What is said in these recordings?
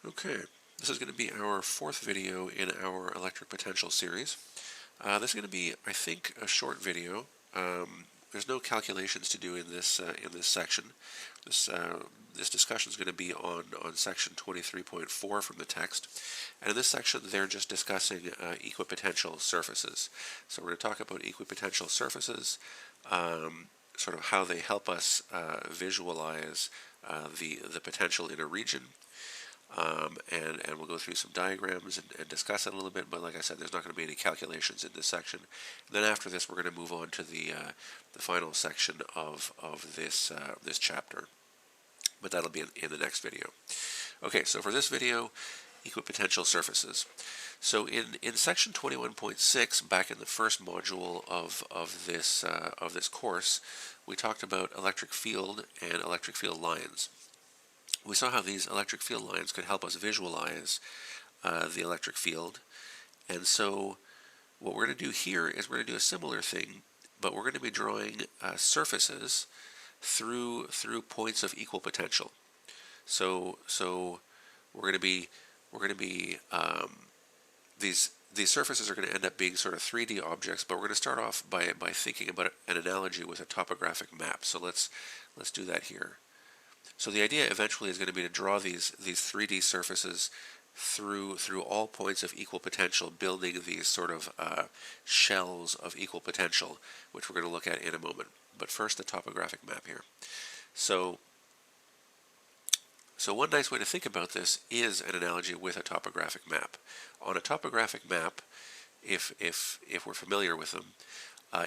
Okay, this is going to be our fourth video in our electric potential series. This is going to be, I think, a short video. There's no calculations to do in this section. This discussion is going to be on section 23.4 from the text, and in this section they're just discussing equipotential surfaces. So we're going to talk about equipotential surfaces, sort of how they help us visualize the potential in a region. And we'll go through some diagrams and discuss it a little bit, but like I said, there's not going to be any calculations in this section. And then after this, we're going to move on to the final section of this chapter, but that'll be in the next video. Okay, so for this video, equipotential surfaces. So in section 21.6, back in the first module of this course, we talked about electric field and electric field lines. We saw how these electric field lines could help us visualize the electric field. And so what we're going to do here is we're going to do a similar thing, but we're going to be drawing surfaces through points of equal potential. So we're going to be these surfaces are going to end up being sort of 3D objects, but we're going to start off by thinking about an analogy with a topographic map. So let's do that here. So the idea eventually is going to be to draw these 3D surfaces through all points of equal potential, building these sort of shells of equal potential, which we're going to look at in a moment. But first, the topographic map here. So one nice way to think about this is an analogy with a topographic map. On a topographic map, if we're familiar with them,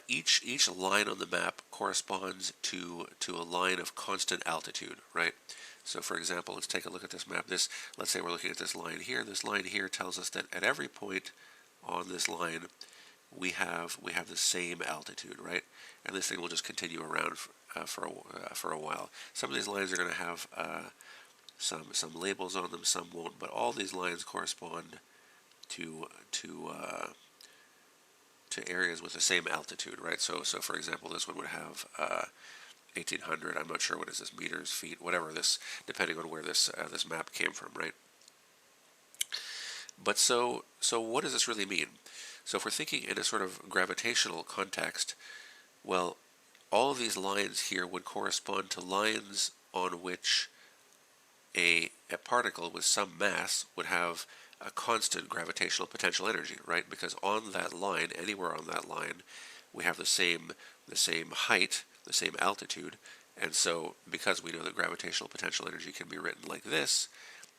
each line on the map corresponds to a line of constant altitude, right? So for example, let's take a look at this map. Let's say we're looking at this line here. This line here tells us that at every point on this line, we have the same altitude, right? And this thing will just continue around for a while. Some of these lines are going to have some labels on them, some won't, but all these lines correspond to areas with the same altitude, right? So for example, this one would have 1800. I'm not sure what is this, meters, feet, whatever this, depending on where this map came from, right? But so what does this really mean? So if we're thinking in a sort of gravitational context, well, all of these lines here would correspond to lines on which a particle with some mass would have a constant gravitational potential energy, right? Because on that line, anywhere on that line, we have the same height, the same altitude, and so because we know that gravitational potential energy can be written like this,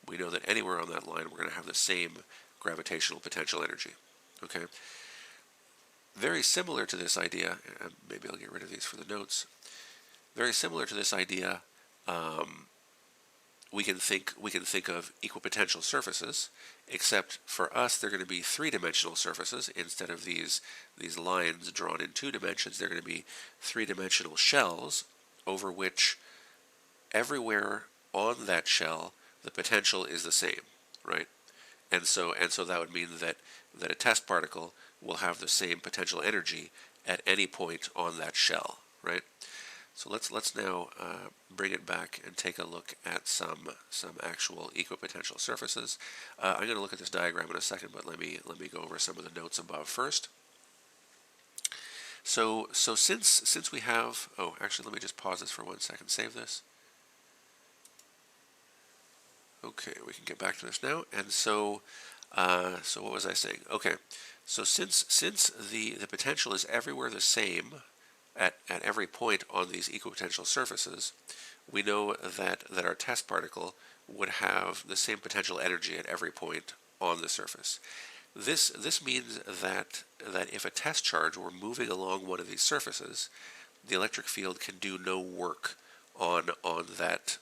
we know that anywhere on that line we're going to have the same gravitational potential energy. Okay? Very similar to this idea, and maybe I'll get rid of these for the notes. Very similar to this idea, we can think of equipotential surfaces, except for us they're going to be three-dimensional surfaces instead of these lines drawn in 2 dimensions. They're going to be three-dimensional shells over which everywhere on that shell the potential is the same, right? And so that would mean that a test particle will have the same potential energy at any point on that shell, right? So let's now bring it back and take a look at some actual equipotential surfaces. I'm going to look at this diagram in a second, but let me go over some of the notes above first. So since we have, oh, actually let me just pause this for 1 second. Save this. Okay, we can get back to this now. And so what was I saying? Okay, so since the potential is everywhere the same at every point on these equipotential surfaces, we know that our test particle would have the same potential energy at every point on the surface. This means that if a test charge were moving along one of these surfaces, the electric field can do no work on that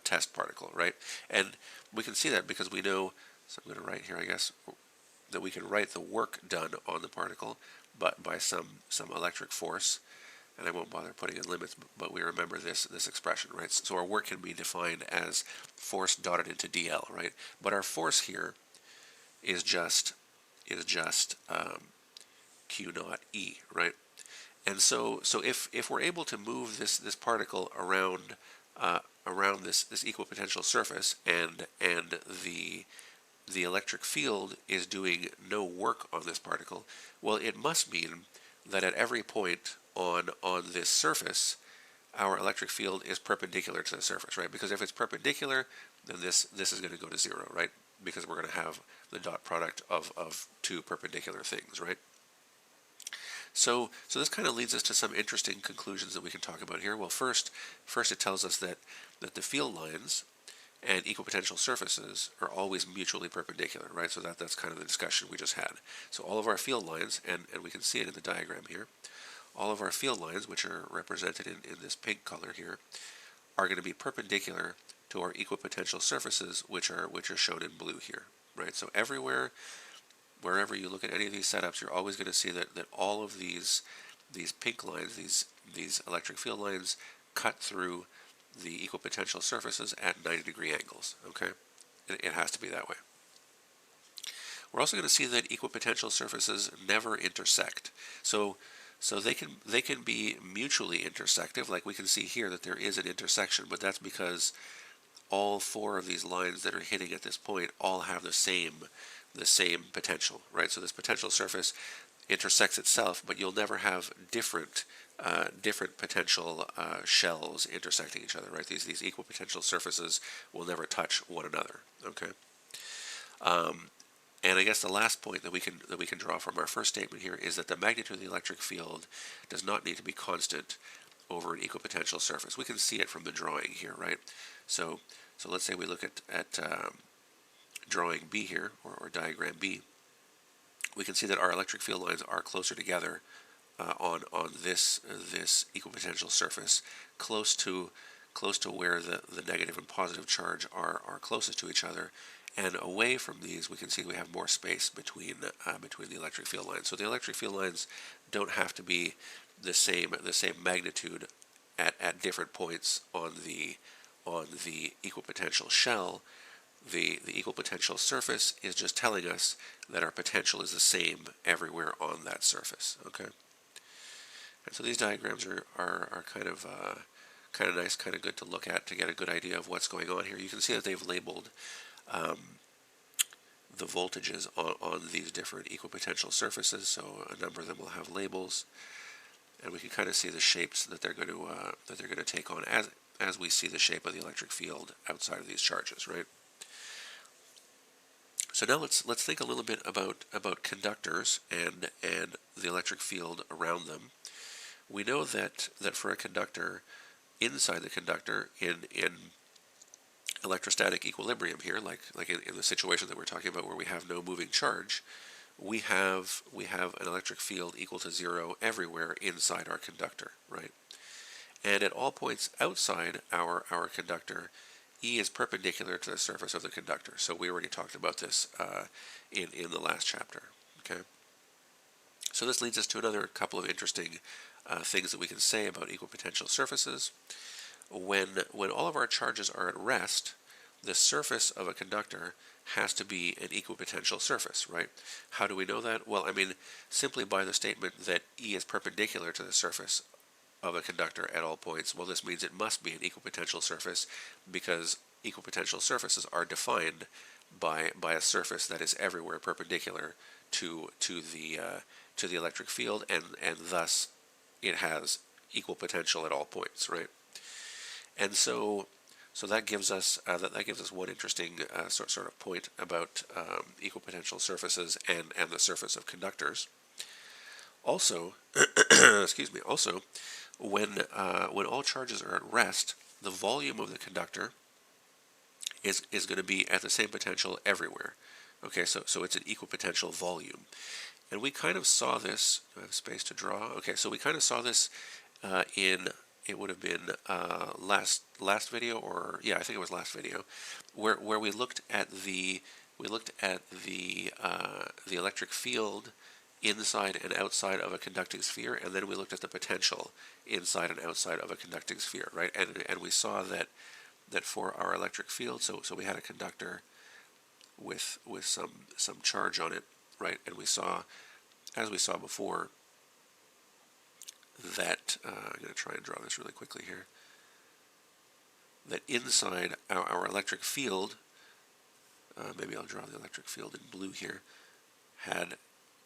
test particle, right? And we can see that because we know. So I'm going to write here, I guess, that we can write the work done on the particle, but by some electric force, and I won't bother putting in limits, but we remember this expression, right? So our work can be defined as force dotted into dl, right? But our force here is just q naught e, right? And so if we're able to move this particle around around this equal potential surface, and the electric field is doing no work on this particle, well, it must mean that at every point on this surface, our electric field is perpendicular to the surface, right? Because if it's perpendicular, then this is going to go to zero, right? Because we're going to have the dot product of two perpendicular things, right? So this kind of leads us to some interesting conclusions that we can talk about here. Well, first it tells us that the field lines and equipotential surfaces are always mutually perpendicular, right? So that's kind of the discussion we just had. So all of our field lines, and we can see it in the diagram here, all of our field lines, which are represented in this pink color here, are going to be perpendicular to our equipotential surfaces, which are shown in blue here, right? So everywhere, wherever you look at any of these setups, you're always going to see that all of these pink lines, these electric field lines, cut through the equipotential surfaces at 90-degree angles, okay? It has to be that way. We're also going to see that equipotential surfaces never intersect. So they can be mutually intersective, like we can see here that there is an intersection, but that's because all four of these lines that are hitting at this point all have the same potential, right? So this potential surface intersects itself, but you'll never have different potential shells intersecting each other, right? These equal potential surfaces will never touch one another. Okay. And I guess the last point that we can draw from our first statement here is that the magnitude of the electric field does not need to be constant over an equipotential surface. We can see it from the drawing here, right? So let's say we look at drawing B here, or diagram B. We can see that our electric field lines are closer together on this equipotential surface, close to where the negative and positive charge are closest to each other, and away from these we can see we have more space between the electric field lines. So the electric field lines don't have to be the same magnitude at different points on the equipotential shell. The equipotential surface is just telling us that our potential is the same everywhere on that surface. Okay. And so these diagrams are kind of nice, kind of good to look at to get a good idea of what's going on here. You can see that they've labeled the voltages on these different equipotential surfaces. So a number of them will have labels, and we can kind of see the shapes that they're going to take on as we see the shape of the electric field outside of these charges, right? So now let's think a little bit about conductors and the electric field around them. We know that for a conductor, inside the conductor, in electrostatic equilibrium here, like in the situation that we're talking about where we have no moving charge, we have an electric field equal to zero everywhere inside our conductor, right? And at all points outside our conductor, E is perpendicular to the surface of the conductor. So we already talked about this in the last chapter. Okay. So this leads us to another couple of interesting things that we can say about equipotential surfaces. When all of our charges are at rest, the surface of a conductor has to be an equipotential surface, right? How do we know that? Well, I mean, simply by the statement that E is perpendicular to the surface of a conductor at all points. Well, this means it must be an equipotential surface, because equipotential surfaces are defined by a surface that is everywhere perpendicular to the electric field, and thus it has equal potential at all points, right? And so that gives us one interesting sort of point about equipotential surfaces and the surface of conductors. Also, excuse me. Also, when all charges are at rest, the volume of the conductor is going to be at the same potential everywhere. Okay, so it's an equipotential volume, and we kind of saw this. Do I have space to draw? Okay, so we kind of saw this in, it would have been last video, or yeah, I think it was last video, where we looked at the electric field inside and outside of a conducting sphere, and then we looked at the potential inside and outside of a conducting sphere, right? And we saw that for our electric field, so we had a conductor with some charge on it, right? And we saw, as we saw before, that I'm going to try and draw this really quickly here, that inside our electric field, maybe I'll draw the electric field in blue here,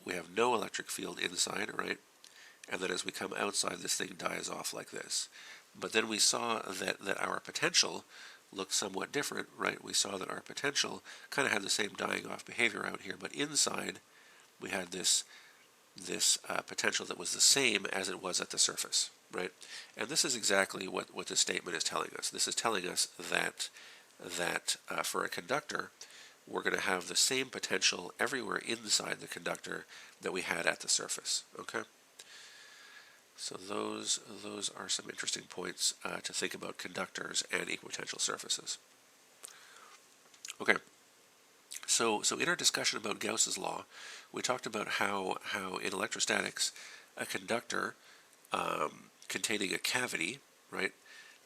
we have no electric field inside, right? And then as we come outside, this thing dies off like this. But then we saw that our potential looked somewhat different, right? We saw that our potential kind of had the same dying off behavior out here, but inside we had this potential that was the same as it was at the surface, right? And this is exactly what this statement is telling us. This is telling us that for a conductor, we're going to have the same potential everywhere inside the conductor that we had at the surface, okay? So those are some interesting points to think about conductors and equipotential surfaces. Okay, so in our discussion about Gauss's law, we talked about how in electrostatics, a conductor containing a cavity, right,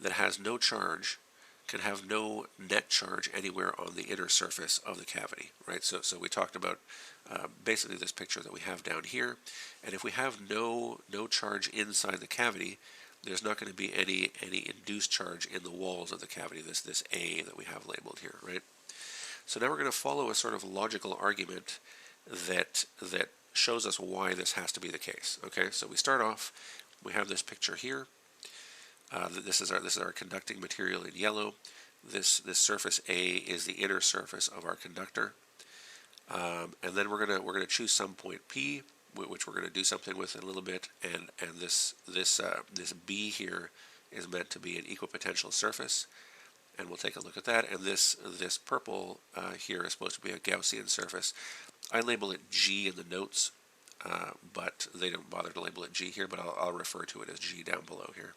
that has no charge can have no net charge anywhere on the inner surface of the cavity, right? So we talked about basically this picture that we have down here, and if we have no charge inside the cavity, there's not going to be any induced charge in the walls of the cavity, this A that we have labeled here, right? So now we're going to follow a sort of logical argument that shows us why this has to be the case. Okay, so we start off, we have this picture here. This is our conducting material in yellow. This surface A is the inner surface of our conductor, and then we're gonna choose some point P, which we're gonna do something with in a little bit, and this B here is meant to be an equipotential surface, and we'll take a look at that. And this purple here is supposed to be a Gaussian surface. I label it G in the notes, but they don't bother to label it G here, but I'll refer to it as G down below here.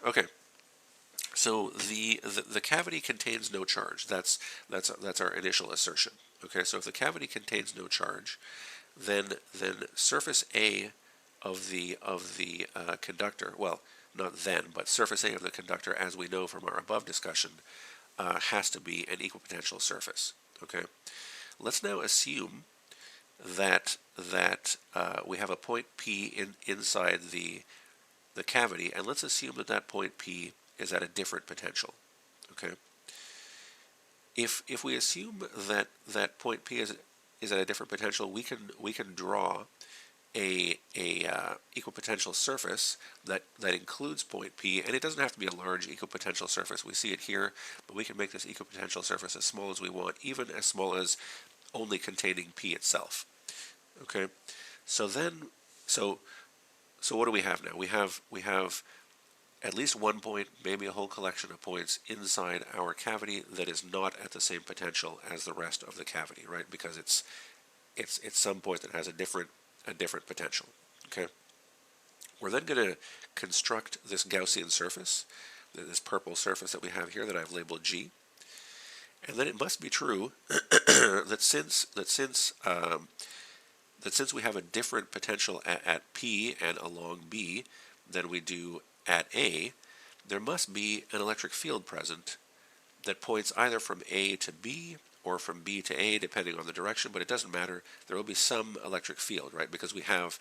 Okay, so the cavity contains no charge. That's our initial assertion. Okay, so if the cavity contains no charge, then surface A of the conductor, well, not then, but surface A of the conductor, as we know from our above discussion, has to be an equipotential surface. Okay, let's now assume that we have a point P inside the cavity, and let's assume that point P is at a different potential. Okay. If we assume that point P is at a different potential, we can draw a equipotential surface that includes point P, and it doesn't have to be a large equipotential surface. We see it here, but we can make this equipotential surface as small as we want, even as small as only containing P itself. Okay. So what do we have now? We have at least one point, maybe a whole collection of points inside our cavity that is not at the same potential as the rest of the cavity, right? Because it's some point that has a different potential. Okay. We're then going to construct this Gaussian surface, this purple surface that we have here that I've labeled G, and then it must be true that since we have a different potential at P and along B than we do at A, there must be an electric field present that points either from A to B or from B to A, depending on the direction, but it doesn't matter. There will be some electric field, right? Because we have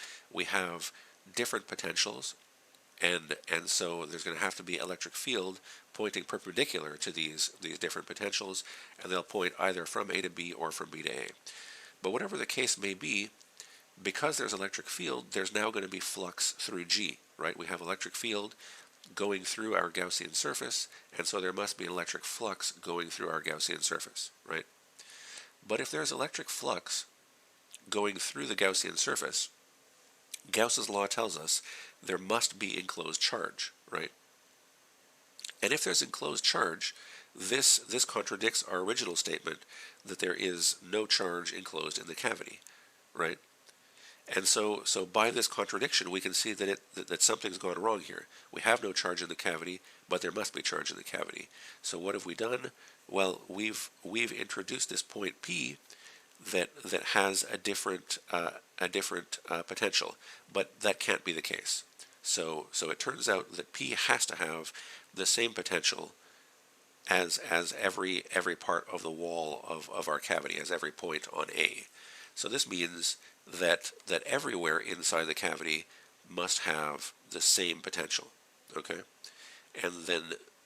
different potentials, and so there's going to have to be electric field pointing perpendicular to these different potentials, and they'll point either from A to B or from B to A. But whatever the case may be, because there's electric field, there's now going to be flux through G, right? We have electric field going through our Gaussian surface, and so there must be an electric flux going through our Gaussian surface, right? But if there's electric flux going through the Gaussian surface, Gauss's law tells us there must be enclosed charge, right? And if there's enclosed charge, this contradicts our original statement that there is no charge enclosed in the cavity, right? And so by this contradiction, we can see that something's gone wrong here. We have no charge in the cavity, but there must be charge in the cavity. So what have we done? Well, we've introduced this point P that has a different potential, but that can't be the case. So it turns out that P has to have the same potential as every part of the wall of our cavity, as every point on A. So this means that everywhere inside the cavity must have the same potential, okay? And then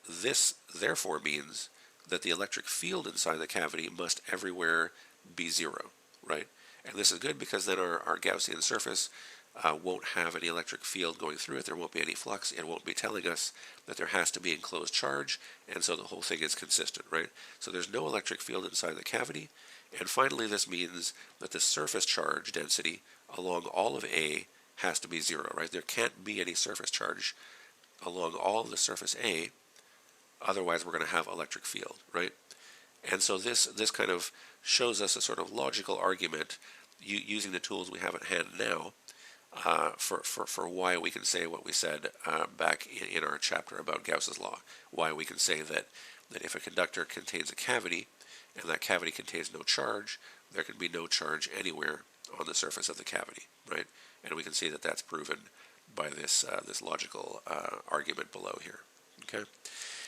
this therefore means that the electric field inside the cavity must everywhere be zero, right? And this is good because then our Gaussian surface won't have any electric field going through it. There won't be any flux. It won't be telling us that there has to be enclosed charge, and so the whole thing is consistent, right? So there's no electric field inside the cavity. And finally, this means that the surface charge density along all of A has to be zero, right? There can't be any surface charge along all of the surface A, otherwise we're going to have electric field, right? And so this kind of shows us a sort of logical argument using the tools we have at hand now for why we can say what we said back in our chapter about Gauss's law, why we can say that if a conductor contains a cavity and that cavity contains no charge, there can be no charge anywhere on the surface of the cavity, right? And we can see that that's proven by this logical argument below here, okay?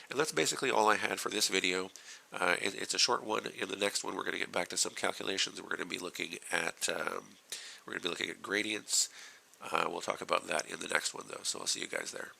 And that's basically all I had for this video. It's a short one. In the next one, we're going to get back to some calculations. We're going to be looking at gradients. We'll talk about that in the next one, though. So I'll see you guys there.